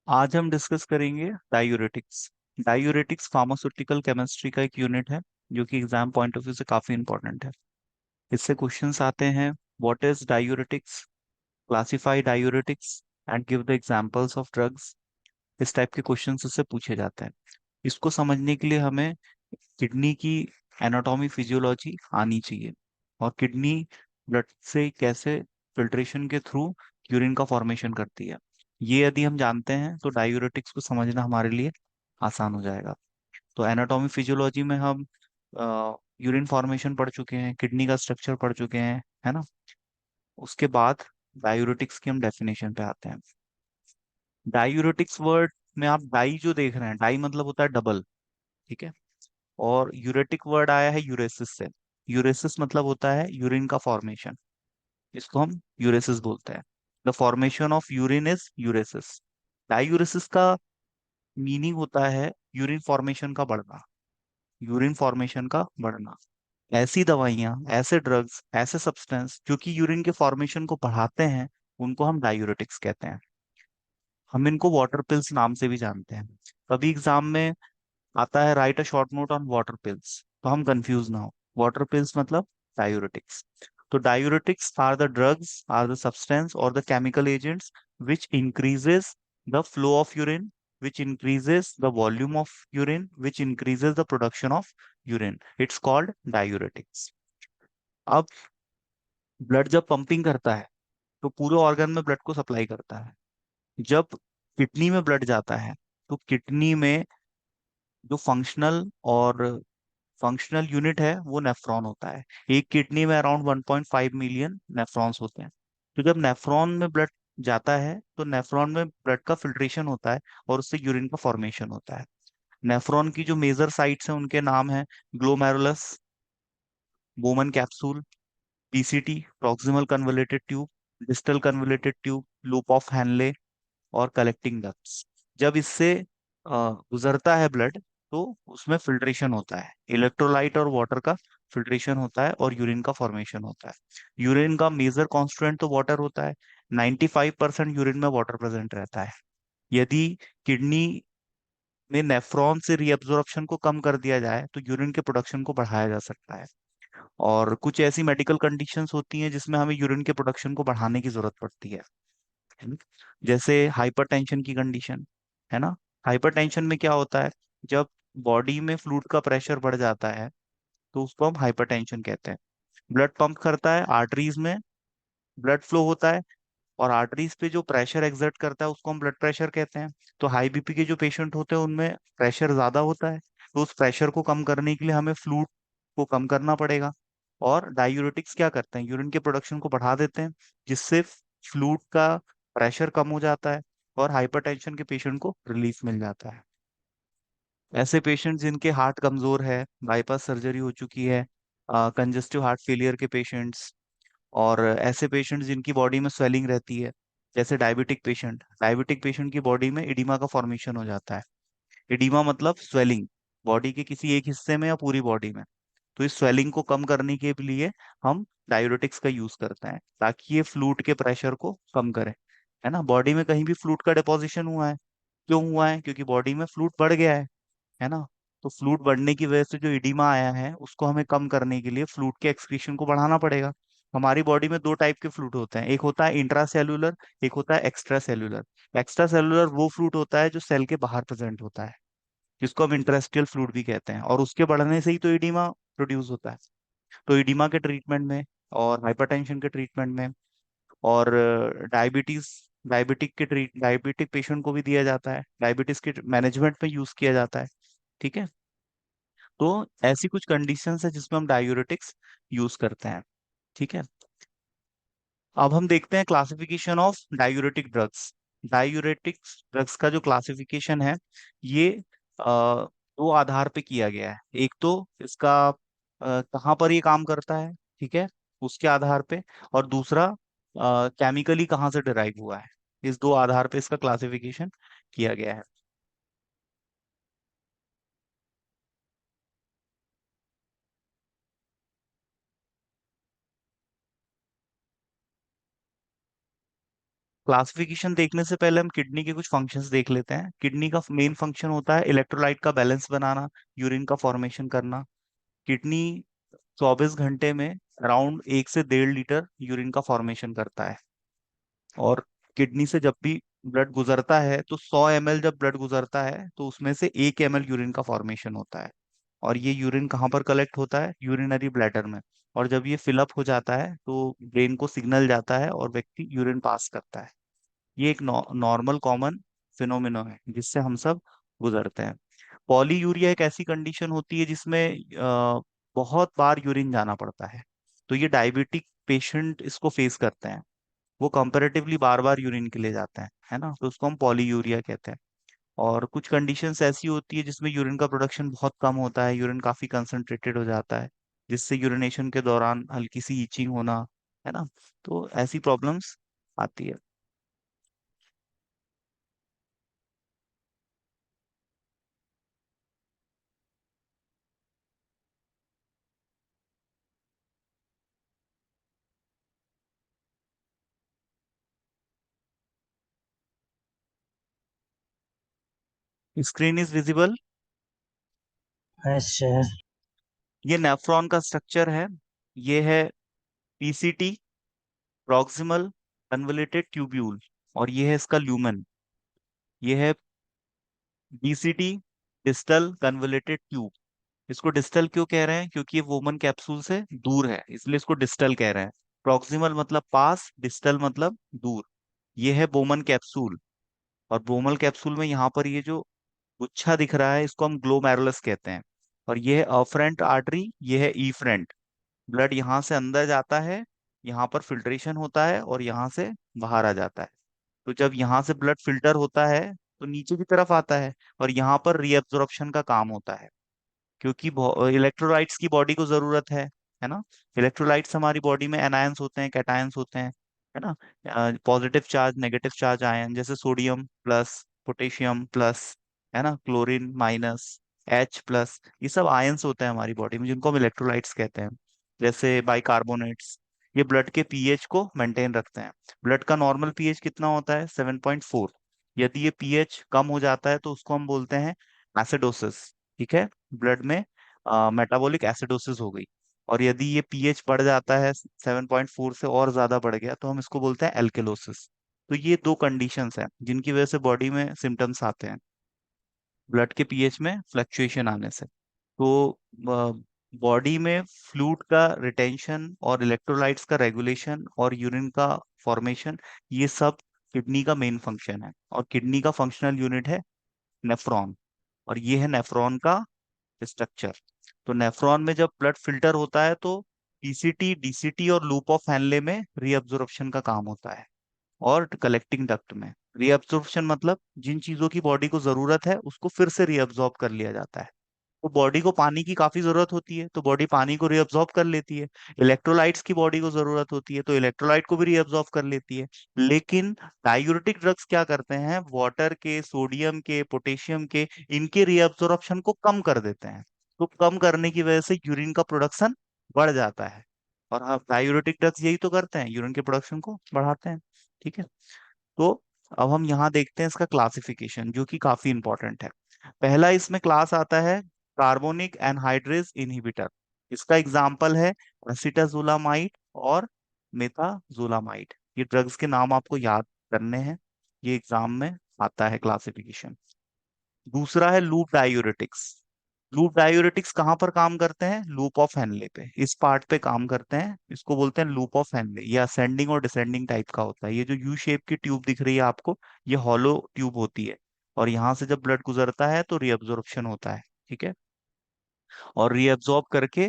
आज हम डिस्कस करेंगे डायूरेटिक्स। डायूरेटिक्स फार्मास्यूटिकल केमिस्ट्री का एक यूनिट है जो कि एग्जाम पॉइंट ऑफ व्यू से काफी इंपॉर्टेंट है। इससे क्वेश्चंस आते हैं। What is diuretics, classify diuretics and give the examples of drugs. इस टाइप के क्वेश्चंस इससे पूछे जाते हैं। इसको समझने के लिए हमें किडनी की एनाटॉमी फिजियोलॉजी आनी चाहिए, और किडनी ब्लड से कैसे फिल्ट्रेशन के थ्रू यूरिन का फॉर्मेशन करती है। ये यदि हम जानते हैं तो डायूरेटिक्स को समझना हमारे लिए आसान हो जाएगा। तो एनाटॉमी फिजियोलॉजी में हम यूरिन फॉर्मेशन पढ़ चुके हैं, किडनी का स्ट्रक्चर पढ़ चुके हैं, है ना। उसके बाद डायूरेटिक्स की हम डेफिनेशन पे आते हैं। डायूरेटिक्स वर्ड में आप डाई जो देख रहे हैं, डाई मतलब होता है डबल, ठीक है। और यूरेटिक वर्ड आया है यूरेसिस से। यूरेसिस मतलब होता है यूरिन का फॉर्मेशन। इसको हम यूरेसिस बोलते हैं। The formation of urine is uresis. Diuresis का मीनिंग होता है यूरिन फॉर्मेशन का बढ़ना। यूरिन फॉर्मेशन का बढ़ना। ऐसी दवाइयां, ऐसे ड्रग्स, ऐसे सब्सटेंस जो कि यूरिन के फॉर्मेशन को बढ़ाते हैं, उनको हम डायूरेटिक्स कहते हैं। हम इनको वाटर पिल्स नाम से भी जानते हैं। कभी एग्जाम में आता है write a short note on water pills, तो हम कंफ्यूज ना हो। वाटर पिल्स मतलब डायूरेटिक्स। तो diuretics are the drugs, are the substance और the chemical agents which increases the flow of urine, which increases the volume of urine, which increases the production of urine. It's called diuretics. अब blood जब pumping करता है तो पूरे organ में blood को supply करता है। जब किडनी में ब्लड जाता है तो किडनी में जो फंक्शनल यूनिट है वो नेफ्रॉन होता है। एक किडनी में अराउंड 1.5 मिलियन नेफ्रॉन्स होते हैं। तो जब नेफ्रॉन में ब्लड जाता है तो नेफ्रॉन में ब्लड का फिल्ट्रेशन होता है और उससे यूरिन का फॉर्मेशन होता है। नेफ्रॉन की जो मेजर साइट्स हैं उनके नाम है glomerulus, Bowman capsule, PCT proximal convoluted tube, distal convoluted tube, loop of Henle और कलेक्टिंग डक्ट्स। जब इससे गुजरता है ब्लड तो उसमें फिल्ट्रेशन होता है, इलेक्ट्रोलाइट और वाटर का फिल्ट्रेशन होता है और यूरिन का फॉर्मेशन होता है। यूरिन का मेजर कॉन्स्टिट्यूएंट तो वाटर होता है। 95% यूरिन में वाटर प्रेजेंट रहता है। यदि किडनी में नेफ्रॉन से रीअब्जॉर्प्शन को कम कर दिया जाए तो यूरिन के प्रोडक्शन को बढ़ाया जा सकता है। और कुछ ऐसी मेडिकल कंडीशंस होती हैं जिसमें हमें यूरिन के प्रोडक्शन को बढ़ाने की जरूरत पड़ती है ना? जैसे हाइपरटेंशन की कंडीशन, है ना। हाइपरटेंशन में क्या होता है, जब बॉडी में फ्लूइड का प्रेशर बढ़ जाता है तो उसको हम हाइपरटेंशन कहते हैं। ब्लड पंप करता है आर्टरीज में, ब्लड फ्लो होता है, और आर्टरीज पे जो प्रेशर एक्सर्ट करता है उसको हम ब्लड प्रेशर कहते हैं। तो हाई बीपी के जो पेशेंट होते हैं उनमें प्रेशर ज्यादा होता है, तो उस प्रेशर को कम करने के लिए हमें फ्लूइड को कम करना पड़ेगा। और डायूरेटिक्स क्या करते हैं, यूरिन के प्रोडक्शन को बढ़ा देते हैं, जिससे फ्लूइड का प्रेशर कम हो जाता है और हाइपरटेंशन के पेशेंट को रिलीफ मिल जाता है। ऐसे पेशेंट जिनके हार्ट कमजोर है, बाईपास सर्जरी हो चुकी है, कंजेस्टिव हार्ट फेलियर के पेशेंट्स, और ऐसे पेशेंट जिनकी बॉडी में स्वेलिंग रहती है, जैसे डायबिटिक पेशेंट की बॉडी में इडिमा का फॉर्मेशन हो जाता है। इडिमा मतलब स्वेलिंग, बॉडी के किसी एक हिस्से में या पूरी बॉडी में। तो इस स्वेलिंग को कम करने के लिए हम डायूरेटिक्स का यूज करते हैं ताकि ये फ्लूइड के प्रेशर को कम करे, है ना। बॉडी में कहीं भी फ्लूइड का डिपोजिशन हुआ है, क्यों हुआ है, क्योंकि बॉडी में फ्लूइड बढ़ गया है ना। तो फ्लूइड बढ़ने की वजह से जो इडिमा आया है उसको हमें कम करने के लिए फ्लूइड के एक्सक्रीशन को बढ़ाना पड़ेगा। हमारी बॉडी में दो टाइप के फ्लूइड होते हैं, एक होता है इंट्रा सेल्यूलर, एक होता है एक्स्ट्रा सेल्यूलर। एक्स्ट्रा सेल्यूलर वो फ्लूइड होता है जो सेल के बाहर प्रेजेंट होता है, जिसको हम इंटरेस्टियल फ्लूइड भी कहते हैं, और उसके बढ़ने से ही तो इडिमा प्रोड्यूस होता है। तो इडिमा के ट्रीटमेंट में, और हाइपरटेंशन के ट्रीटमेंट में, और डायबिटीज डायबिटिक पेशेंट को भी दिया जाता है, डायबिटीज के मैनेजमेंट में यूज किया जाता है, ठीक है। तो ऐसी कुछ कंडीशंस है जिसमें हम डायूरेटिक्स यूज करते हैं, ठीक है। अब हम देखते हैं classification of diuretic drugs. Diuretics drugs का जो क्लासिफिकेशन है ये दो आधार पे किया गया है। एक तो इसका कहाँ पर ये काम करता है, ठीक है, उसके आधार पे। और दूसरा केमिकली कहाँ से डिराइव हुआ है। इस दो आधार पे इसका क्लासिफिकेशन किया गया है। क्लासिफिकेशन देखने से पहले हम किडनी के कुछ फंक्शंस देख लेते हैं। किडनी का मेन फंक्शन होता है इलेक्ट्रोलाइट का बैलेंस बनाना, यूरिन का फॉर्मेशन करना। किडनी 24 घंटे में अराउंड 1 से 1.5 लीटर यूरिन का फॉर्मेशन करता है। और किडनी से जब भी ब्लड गुजरता है तो 100 ml जब ब्लड गुजरता है तो उसमें से 1 ml यूरिन का फॉर्मेशन होता है। और ये यूरिन कहाँ पर कलेक्ट होता है? यूरिनरी ब्लैडर में। और जब ये फिलअप हो जाता है तो ब्रेन को सिग्नल जाता है और व्यक्ति यूरिन पास करता है। ये एक नॉर्मल कॉमन फिनोमिनो है जिससे हम सब गुजरते हैं। पॉलीयूरिया एक ऐसी कंडीशन होती है जिसमें बहुत बार यूरिन जाना पड़ता है। तो ये डायबिटिक पेशेंट इसको फेस करते हैं। वो कंपैरेटिवली बार बार यूरिन के लिए जाते हैं, है ना, तो उसको हम पॉलीयूरिया कहते हैं। और कुछ कंडीशंस ऐसी होती है जिसमें यूरिन का प्रोडक्शन बहुत कम होता है, यूरिन काफी कंसंट्रेटेड हो जाता है, जिससे यूरिनेशन के दौरान हल्की सी ईचिंग होना, है ना, तो ऐसी प्रॉब्लम्स आती है। Screen is visible. अच्छा। ये नेफ्रॉन का स्ट्रक्चर है। ये है पीसीटी, प्रॉक्सिमल कन्वोल्यूटेड ट्यूब्यूल, और ये है इसका ल्यूमेन। ये है बीसीटी, डिस्टल कन्वोल्यूटेड ट्यूब। इसको डिस्टल क्यों कह रहे हैं? क्योंकि ये वोमन कैप्सूल से दूर है, इसलिए इसको डिस्टल कह रहे हैं। प्रॉक्सिमल मतलब पास, डिस्टल मतलब दूर। ये है बोमन कैप्सूल। और बोमल कैप्सूल में यहाँ पर ये जो गुच्छा दिख रहा है इसको हम ग्लोमेरुलस कहते हैं। और ये है अफरेंट आर्टरी, ये है इफरेंट। ब्लड यहाँ से अंदर जाता है, यहाँ पर फिल्ट्रेशन होता है और यहाँ से बाहर आ जाता है। तो जब यहाँ से ब्लड फिल्टर होता है तो नीचे की तरफ आता है, और यहाँ पर रीअब्जॉर्प्शन का काम होता है। क्योंकि इलेक्ट्रोलाइट्स की बॉडी को जरूरत है ना। इलेक्ट्रोलाइट्स हमारी बॉडी में एनायंस होते हैं, कैटायंस होते हैं, है ना। Positive charge, negative charge ion, जैसे सोडियम प्लस, पोटेशियम प्लस, है ना, क्लोरीन माइनस, H+, ये सब आयंस होते हैं हमारी बॉडी में जिनको हम इलेक्ट्रोलाइट्स कहते हैं। जैसे बाइकार्बोनेट्स, ये ब्लड के पीएच को मेंटेन रखते हैं। ब्लड का नॉर्मल पीएच कितना होता है? 7.4। यदि ये पीएच कम हो जाता है तो उसको हम बोलते हैं एसिडोसिस। ठीक है, ब्लड में मेटाबॉलिक एसिडोसिस हो गई। और यदि ये पीएच बढ़ जाता है 7.4 से और ज्यादा बढ़ गया तो हम इसको बोलते हैं एल्केलोसिस। तो ये दो कंडीशंस हैं जिनकी वजह से बॉडी में सिम्टम्स आते हैं, ब्लड के पीएच में फ्लक्चुएशन आने से। तो बॉडी में फ्लूइड का रिटेंशन और इलेक्ट्रोलाइट्स का रेगुलेशन और यूरिन का फॉर्मेशन, ये सब किडनी का मेन फंक्शन है। और किडनी का फंक्शनल यूनिट है नेफ्रॉन। और ये है नेफ्रॉन का स्ट्रक्चर। तो नेफ्रॉन में जब ब्लड फिल्टर होता है तो पीसीटी, डीसीटी और लूप ऑफ हैनले में रीअब्जॉर्प्शन का काम होता है। और कलेक्टिंग डक्ट में रीअब्जॉर्प्शन मतलब जिन चीजों की बॉडी को जरूरत है उसको फिर से रीअब्जॉर्ब कर लिया जाता है। तो बॉडी को पानी की काफी जरूरत होती है तो बॉडी पानी को रीअब्जॉर्ब कर लेती है। इलेक्ट्रोलाइट्स की बॉडी को जरूरत होती है तो इलेक्ट्रोलाइट को भी रीअब्जॉर्ब कर लेती है। लेकिन डायूरेटिक ड्रग्स क्या करते हैं? वाटर के, सोडियम के, पोटेशियम के, इनके रीअब्जॉर्प्शन को कम कर देते हैं। तो कम करने की वजह से यूरिन का प्रोडक्शन बढ़ जाता है। और हाँ, डायूरेटिक ड्रग्स यही तो करते हैं, यूरिन के प्रोडक्शन को बढ़ाते हैं। ठीक है। तो अब हम यहाँ देखते हैं इसका क्लासिफिकेशन जो कि काफी इंपॉर्टेंट है। पहला इसमें क्लास आता है कार्बोनिक एनहाइड्रेज इनहिबिटर। इसका एग्जाम्पल है एसिटाजोलामाइड और मेथाजोलामाइड। ये ड्रग्स के नाम आपको याद करने हैं, ये एग्जाम में आता है क्लासिफिकेशन। दूसरा है लूप डायूरेटिक्स। लूप डायूरेटिक्स कहाँ पर काम करते हैं? लूप ऑफ हेनले पे, इस पार्ट पे काम करते हैं। इसको बोलते हैं लूप ऑफ हेनले। ये असेंडिंग और डिसेंडिंग टाइप का होता है। ये जो यू शेप की ट्यूब दिख रही है आपको, ये हॉलो ट्यूब होती है। और यहाँ से जब ब्लड गुजरता है तो रीअब्जॉर्प्शन होता है। ठीक है। और रीअब्जॉर्ब करके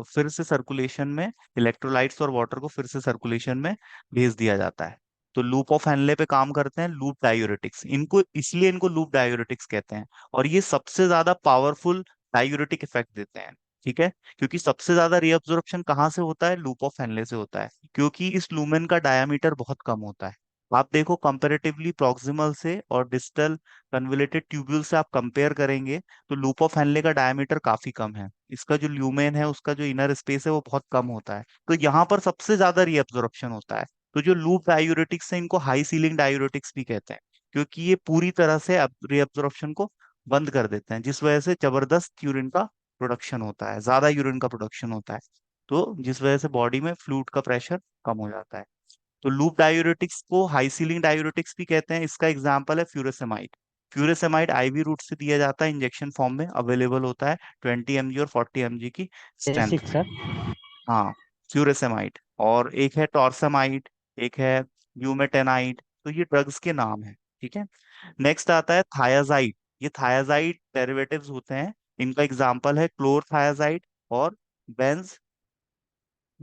फिर से सर्कुलेशन में इलेक्ट्रोलाइट्स और वाटर को फिर से सर्कुलेशन में भेज दिया जाता है। तो लूप ऑफ हेनले पे काम करते हैं लूप डायूरेटिक्स, इनको इसलिए इनको लूप डायूरेटिक्स कहते हैं। और ये सबसे ज्यादा पावरफुल डायूरेटिक इफेक्ट देते हैं। ठीक है। क्योंकि सबसे ज्यादा रीअब्जॉर्प्शन कहाँ से होता है? लूप ऑफ हेनले से होता है, क्योंकि इस लूमेन का डायामीटर बहुत कम होता है। आप देखो कंपैरेटिवली प्रॉक्सिमल से और डिस्टल कन्वोल्यूटेड ट्यूब्यूल से आप कंपेयर करेंगे तो लूप ऑफ हेनले का डायमीटर काफी कम है। इसका जो ल्यूमेन है, उसका जो इनर स्पेस है वो बहुत कम होता है। तो यहाँ पर सबसे ज्यादा रीअब्जॉर्प्शन होता है। तो जो लूप डायूरेटिक्स है इनको हाई सीलिंग डायूरेटिक्स भी कहते हैं, क्योंकि ये पूरी तरह से रीअब्जॉर्प्शन को बंद कर देते हैं, जिस वजह से जबरदस्त यूरिन का प्रोडक्शन होता है, ज्यादा यूरिन का प्रोडक्शन होता है, तो जिस वजह से बॉडी में फ्लूइड का प्रेशर कम हो जाता है। तो लूप डायूरेटिक्स को हाई सीलिंग डायूरेटिक्स भी कहते हैं। इसका एग्जांपल है फ्यूरेसेमाइड। फ्यूरेसेमाइड आईवी रूट से दिया जाता है, इंजेक्शन फॉर्म में अवेलेबल होता है, 20 mg और 40 mg की स्ट्रेंथ बेसिक में। सर। हाँ, फ्यूरेसेमाइड। और एक है टॉर्सेमाइड, एक है यूमेटेनाइड। तो ये ड्रग्स के नाम है। ठीक है। नेक्स्ट आता है थायाजाइड। ये थायाजाइड डेरिवेटिव्स होते हैं। इनका एग्जांपल है क्लोरथायाजाइड और बेंज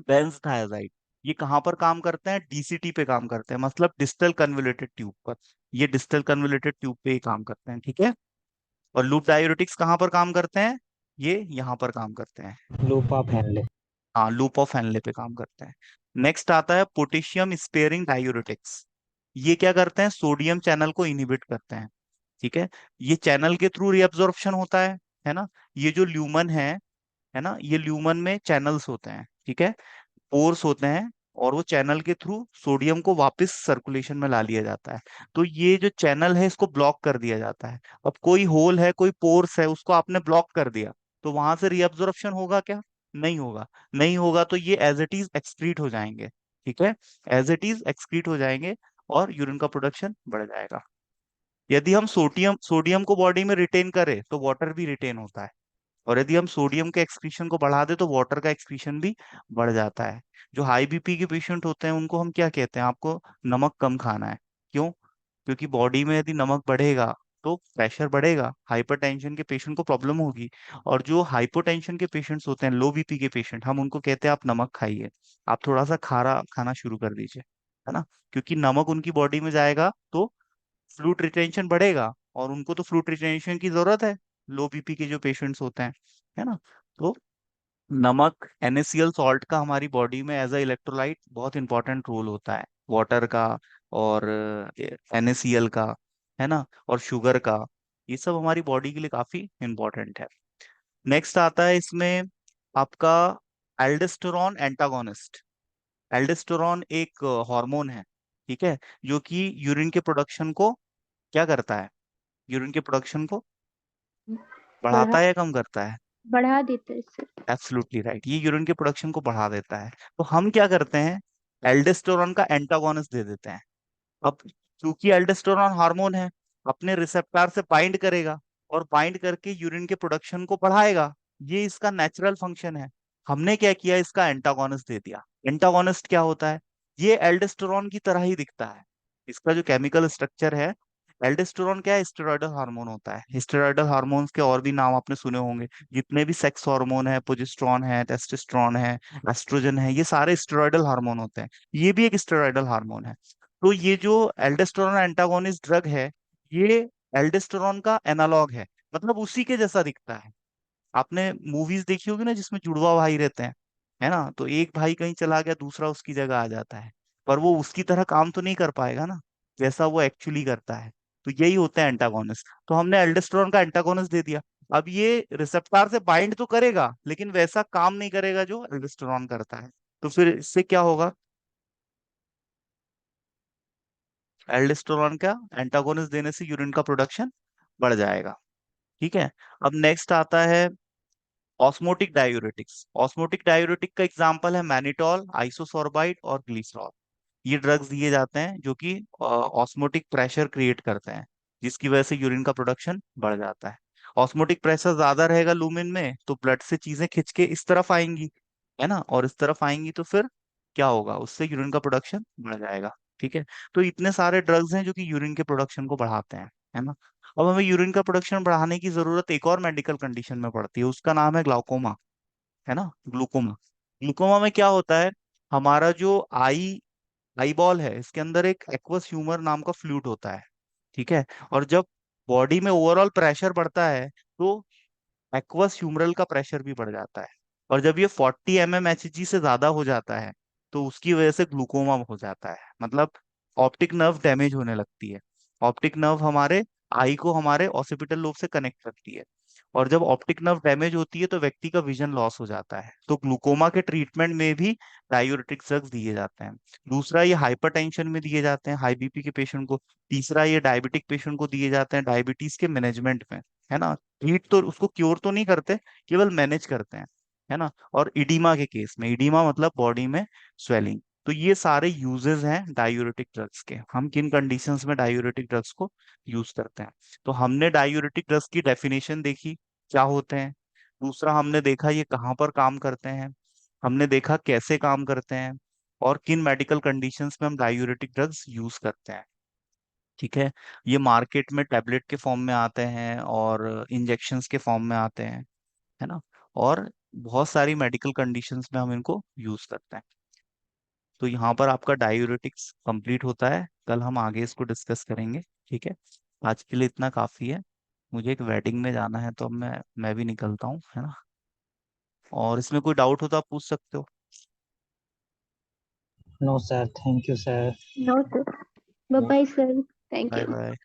बेंजथायाजाइड। ये कहाँ पर काम करते हैं? डीसीटी पे काम करते हैं, मतलब डिस्टल कन्वोल्यूटेड ट्यूब पर। ये डिस्टल कन्वोल्यूटेड ट्यूब पे ही काम करते हैं। ठीक है। और लूप डायूरेटिक्स कहाँ पर काम करते हैं? ये यहाँ पर काम करते हैं। Loop of Henle. हाँ, लूप ऑफ हेनले पे काम करते हैं। नेक्स्ट आता है पोटेशियम स्पेयरिंग डायूरेटिक्स। ये क्या करते हैं? सोडियम चैनल को इनहिबिट करते हैं। ठीक है। ये चैनल के थ्रू रीअब्जॉर्प्शन होता है ना। ये जो ल्यूमन है ना, ये ल्यूमन में चैनल्स होते हैं। ठीक है। पोर्स होते हैं, और वो चैनल के थ्रू सोडियम को वापस सर्कुलेशन में ला लिया जाता है। तो ये जो चैनल है इसको ब्लॉक कर दिया जाता है। अब कोई होल है, कोई पोर्स है, उसको आपने ब्लॉक कर दिया, तो वहां से रीअब्जॉर्प्शन होगा क्या? नहीं होगा। नहीं होगा तो ये एज इट इज एक्सक्रीट हो जाएंगे। ठीक है। एज इट इज एक्सक्रीट हो जाएंगे, और यूरिन का प्रोडक्शन बढ़ जाएगा। यदि हम सोडियम सोडियम को बॉडी में रिटेन करें तो वाटर भी रिटेन होता है, और यदि हम सोडियम के एक्सक्रीशन को बढ़ा दें तो वाटर का एक्सक्रीशन भी बढ़ जाता है। जो हाई बीपी के पेशेंट होते हैं उनको हम क्या कहते हैं? आपको नमक कम खाना है। क्यों? क्योंकि बॉडी में यदि नमक बढ़ेगा तो प्रेशर बढ़ेगा, हाइपरटेंशन के पेशेंट को प्रॉब्लम होगी। और जो हाइपोटेंशन के पेशेंट्स होते हैं, लो बीपी के पेशेंट, हम उनको कहते हैं आप नमक खाइए, आप थोड़ा सा खारा खाना शुरू कर दीजिए, है ना। क्योंकि नमक उनकी बॉडी में जाएगा तो फ्लूइड रिटेंशन बढ़ेगा, और उनको तो फ्लूइड रिटेंशन की जरूरत है, लो बीपी के जो पेशेंट्स होते हैं, है ना। तो नमक, NaCl सॉल्ट का हमारी बॉडी में एज अ इलेक्ट्रोलाइट बहुत इंपॉर्टेंट रोल होता है, वाटर का और NaCl का, है ना, और शुगर का। ये सब हमारी बॉडी के लिए काफी इंपॉर्टेंट है। नेक्स्ट आता है इसमें आपका एल्डोस्टेरोन एंटागोनिस्ट। एल्डोस्टेरोन एक हार्मोन है, ठीक है, जो कि यूरिन के प्रोडक्शन को क्या करता है? यूरिन के प्रोडक्शन को बढ़ाता बढ़ा है या कम करता है? बढ़ा देते हैं इससे। एब्सोल्युटली राइट, ये यूरिन के प्रोडक्शन को बढ़ा देता है। तो हम क्या करते हैं? एल्डोस्टेरोन का एंटागोनिस्ट दे देते हैं। अब क्योंकि एल्डोस्टेरोन हार्मोन है, अपने रिसेप्टर से बाइंड करेगा, और बाइंड करके यूरिन के प्रोडक्शन को बढ़ाएगा। ये इसका नेचुरल फंक्शन है। हमने क्या किया? इसका एंटागोनिस्ट दे दिया। एंटागोनिस्ट क्या होता है? ये एल्डोस्टेरोन की तरह ही दिखता है। इसका जो केमिकल स्ट्रक्चर है, एल्डोस्टेरोन क्या है? स्टेरॉयडल हार्मोन होता है। स्टेरॉयडल हार्मोन्स के और भी नाम आपने सुने होंगे। जितने भी सेक्स हार्मोन है, प्रोजेस्टेरॉन है, टेस्टोस्टेरोन है, एस्ट्रोजन है, ये सारे स्टेरॉयडल हार्मोन होते हैं। ये भी एक स्टेरॉयडल हार्मोन है। तो ये जो एल्डोस्टेरोन एंटागोनिस्ट ड्रग है, ये एल्डोस्टेरोन का एनालॉग है, मतलब उसी के जैसा दिखता है। आपने मूवीज देखी होगी ना जिसमें जुड़वा भाई रहते हैं, है ना, तो एक भाई कहीं चला गया, दूसरा उसकी जगह आ जाता है, पर वो उसकी तरह काम तो नहीं कर पाएगा ना, जैसा वो एक्चुअली करता है। तो यही होते हैं एंटागोनिस्ट। तो हमने एल्डोस्टेरोन का एंटागोनिस्ट दे दिया। अब ये रिसेप्टर से बाइंड तो करेगा, लेकिन वैसा काम नहीं करेगा जो एल्डोस्टेरोन करता है। तो फिर इससे क्या होगा? एल्डोस्टेरोन का एंटागोनिस्ट देने से यूरिन का प्रोडक्शन बढ़ जाएगा। ठीक है। अब नेक्स्ट आता है ऑस्मोटिक डायूरेटिक्स। ऑस्मोटिक डायूरेटिक का एग्जांपल है मैनिटॉल, आइसोसोर्बाइड और ग्लिसरॉल। ये ड्रग्स दिए जाते हैं जो कि ऑस्मोटिक प्रेशर क्रिएट करते हैं, जिसकी वजह से यूरिन का प्रोडक्शन बढ़ जाता है। ऑस्मोटिक प्रेशर ज्यादा रहेगा लूमेन में तो ब्लड से चीजें खिंच के इस तरफ आएंगी, है ना, और इस तरफ आएंगी तो फिर क्या होगा? उससे यूरिन का प्रोडक्शन बढ़ जाएगा। ठीक है। तो इतने सारे ड्रग्स हैं जो कि यूरिन के प्रोडक्शन को बढ़ाते हैं, है ना। अब हमें यूरिन का प्रोडक्शन बढ़ाने की जरूरत एक और मेडिकल कंडीशन में पड़ती है, उसका नाम है ग्लाउकोमा, है ना, ग्लूकोमा। ग्लूकोमा में क्या होता है? हमारा जो आई बॉल है, इसके अंदर एक एक्वस ह्यूमर नाम का फ्लूइड होता है। ठीक है। और जब बॉडी में ओवरऑल प्रेशर बढ़ता है तो एक्वस ह्यूमरल का प्रेशर भी बढ़ जाता है। और जब ये 40 mmHg से ज्यादा हो जाता है तो उसकी वजह से ग्लूकोमा हो जाता है, मतलब ऑप्टिक नर्व डैमेज होने लगती है। ऑप्टिक नर्व हमारे आई को हमारे ऑसिपिटल लोब से कनेक्ट करती है। और जब ऑप्टिक नर्व डैमेज होती है तो व्यक्ति का विजन लॉस हो जाता है। तो ग्लूकोमा के ट्रीटमेंट में भी डायूरेटिक ड्रग्स दिए जाते हैं। दूसरा, ये हाइपरटेंशन में दिए जाते हैं, हाई बीपी के पेशेंट को। तीसरा, ये डायबिटिक पेशेंट को दिए जाते हैं डायबिटीज के मैनेजमेंट में, है ना। ट्रीट तो उसको क्योर तो नहीं करते, केवल मैनेज करते हैं, है ना। और इडीमा के केस में, इडीमा मतलब बॉडी में स्वेलिंग। तो ये सारे यूजेस हैं डायूरेटिक ड्रग्स के। हम किन कंडीशंस में डायूरेटिक ड्रग्स को यूज करते हैं। तो हमने डायूरेटिक ड्रग्स की डेफिनेशन देखी, क्या होते हैं। दूसरा, हमने देखा ये कहाँ पर काम करते हैं। हमने देखा कैसे काम करते हैं, और किन मेडिकल कंडीशंस में हम डायूरेटिक ड्रग्स यूज करते हैं। ठीक है। ये मार्केट में टैबलेट के फॉर्म में आते हैं और इंजेक्शंस के फॉर्म में आते हैं, है ना। और बहुत सारी मेडिकल कंडीशंस में हम इनको यूज करते हैं। तो यहाँ पर आपका डायूरेटिक्स कंप्लीट होता है। कल हम आगे इसको डिस्कस करेंगे। ठीक है। आज के लिए इतना काफी है। मुझे एक वेडिंग में जाना है, तो अब मैं भी निकलता हूँ, है ना। और इसमें कोई डाउट हो तो आप पूछ सकते हो। No sir, thank you sir. No, sir. Bye bye, sir. Thank bye you. Bye.